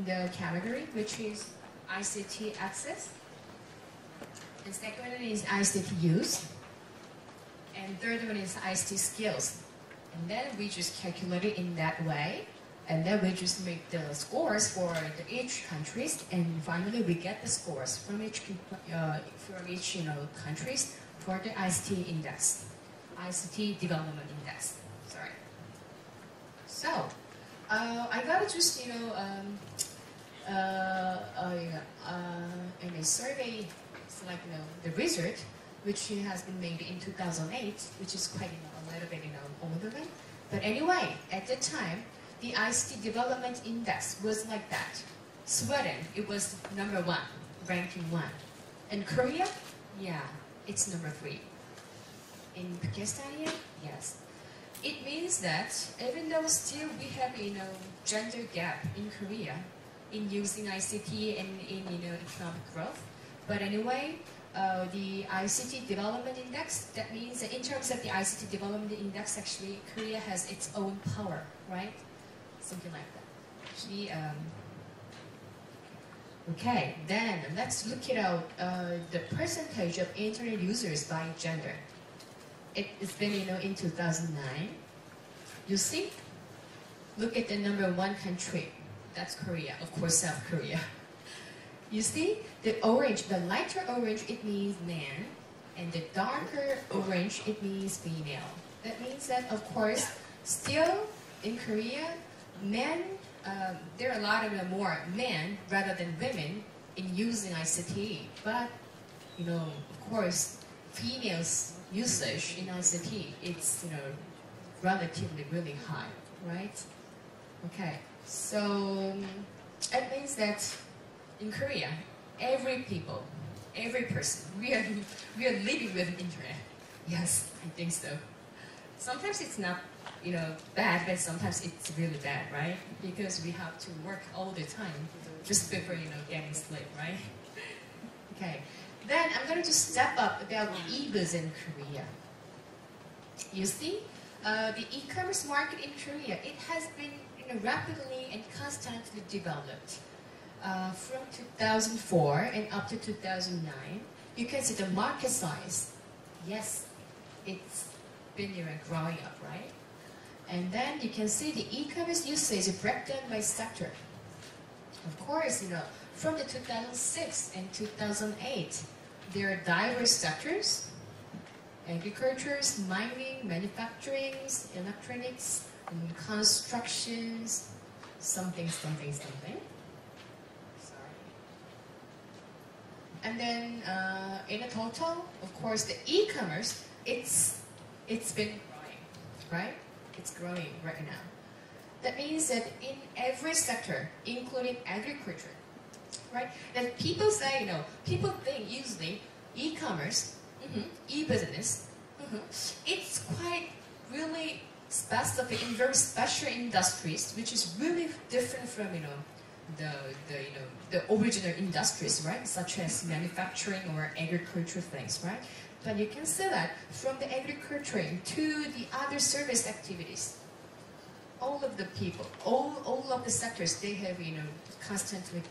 the category, which is ICT access. And second one is ICT use. And third one is ICT skills. And then we just calculate it in that way. And then we just make the scores for each countries. And finally, we get the scores from each countries for the ICT index, ICT development index. Sorry. So, I gotta just in a survey, it's like the result, which has been made in 2008, which is quite a little bit older one. But anyway, at the time, the ICT development index was like that. Sweden, it was number 1, ranking 1. And Korea, yeah, it's number 3. In Pakistan, yes. It means that even though still we have gender gap in Korea in using ICT and in economic growth, but anyway, the ICT development index, that means that in terms of the ICT development index, actually Korea has its own power, right? Something like that. Actually, okay, then let's look at the percentage of internet users by gender. It's been in 2009. You see? Look at the number 1 country. That's Korea, of course, South Korea. You see, the orange, the lighter orange, it means man, and the darker orange, it means female. That means that, of course, still in Korea, men, there are a lot of more men rather than women in using ICT. But, of course, females' usage in ICT, it's, relatively really high, right? Okay, so it means that in Korea, every person, we are living with internet. Yes, I think so. Sometimes it's not, bad, but sometimes it's really bad, right? Because we have to work all the time just before, getting sleep, right? Okay, then I'm going to step up about e-biz in Korea. You see, the e-commerce market in Korea, it has been rapidly and constantly developed. From 2004 and up to 2009, you can see the market size. Yes, it's been growing up, right? And then you can see the e-commerce usage breakdown by sector. Of course, from the 2006 and 2008, there are diverse sectors: agriculture, mining, manufacturing, electronics, and constructions, something. And then in a total, of course, the e-commerce, it's been growing, right? It's growing right now. That means that in every sector, including agriculture, right? That people say, people think usually e-commerce, e-business, it's quite really specific in very special industries, which is really different from, the original industries, right? Such as manufacturing or agriculture things, right? But you can see that from the agriculture to the other service activities, all of the people, all of the sectors, they have, constantly,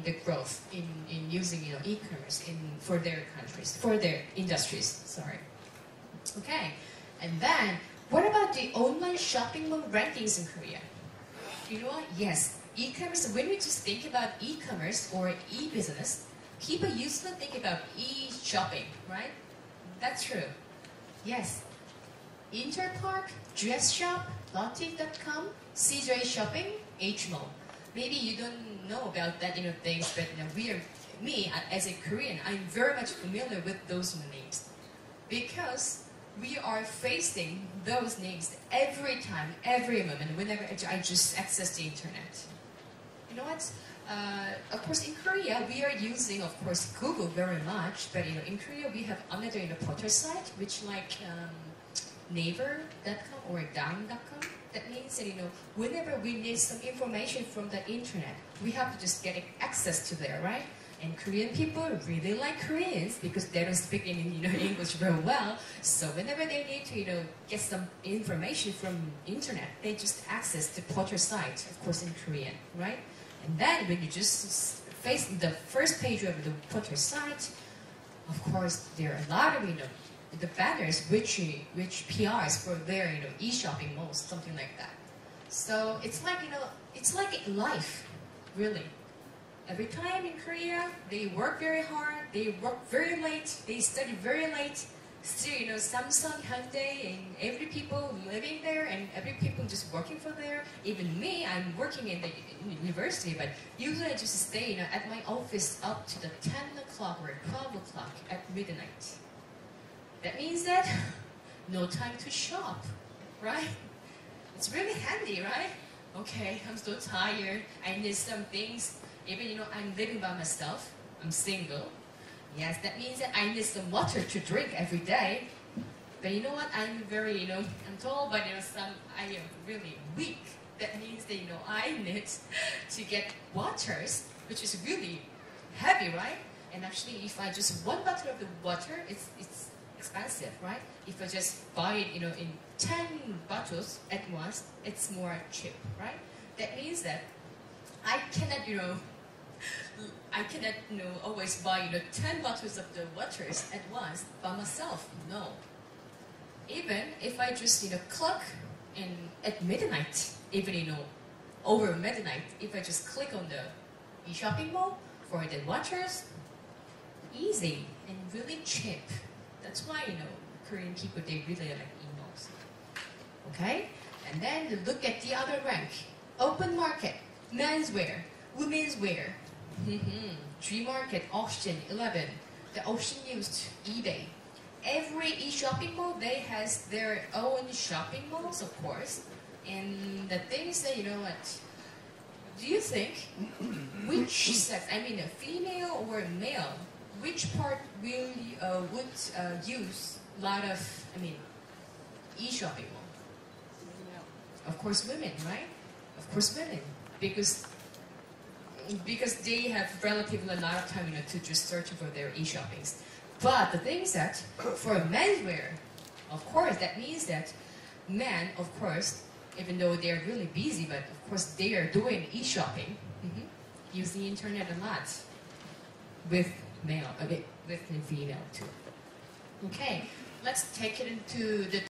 the growth in using, e-commerce for their countries, for their industries, sorry. Okay, and then, what about the online shopping mall rankings in Korea? You know what? Yes, e-commerce, when we just think about e-commerce or e-business, people usually think about e-shopping, right? That's true. Yes. Interpark, Dress Shop, Lotte.com, CJ Shopping, H-Mall. Maybe you don't know about that, things, but me as a Korean, I'm very much familiar with those names because we are facing those names every time, every moment, whenever I just access the internet. You know what? Of course, in Korea, we are using, of course, Google very much, but in Korea, we have another portal site, which like Naver.com or Down.com. That means that, whenever we need some information from the internet, we have to just get access to there, right? And Korean people really like Koreans because they don't speak English very well. So whenever they need to, get some information from internet, they just access the portal site, of course, in Korean, right? And then when you just face the first page of the portal site, of course, there are a lot of, the banners which PRs for their, e-shopping malls, something like that. So it's like, it's like life, really. Every time in Korea, they work very hard, they work very late, they study very late. Still, Samsung, Hyundai, and every people living there, and every people just working for there. Even me, I'm working in the university, but usually I just stay, at my office up to the 10 o'clock or 12 o'clock at midnight. That means that no time to shop, right? It's really handy, right? Okay, I'm so tired. I need some things. Even, I'm living by myself. I'm single. Yes, that means that I need some water to drink every day. But you know what? I'm very, I'm tall, but I am really weak. That means that, I need to get waters, which is really heavy, right? And actually, if I just one bottle of the water, it's expensive, right? If I just buy it, in 10 bottles at once, it's more cheap, right? That means that I cannot, always buy, 10 bottles of the waters at once by myself. No. Even if I just, clock at midnight, even, over midnight, if I just click on the e-shopping mall for the waters, easy and really cheap. That's why, Korean people, they really like e-malls. Okay? And then look at the other rank. Open market, menswear, women's wear. G-Market, Auction, 11. The Auction used eBay. Every e-shopping mall, they has their own shopping malls, of course. And the things that, what? Do you think which sex, a female or male, which part will would use a lot of, e-shopping mall? Of course, women, right? Of course, women, because they have relatively a lot of time, to just search for their e-shoppings. But the thing is that for menswear, of course, that means that men, of course, even though they're really busy, but of course they are doing e-shopping, using the internet a lot, with male, with female too. Okay, let's take it into the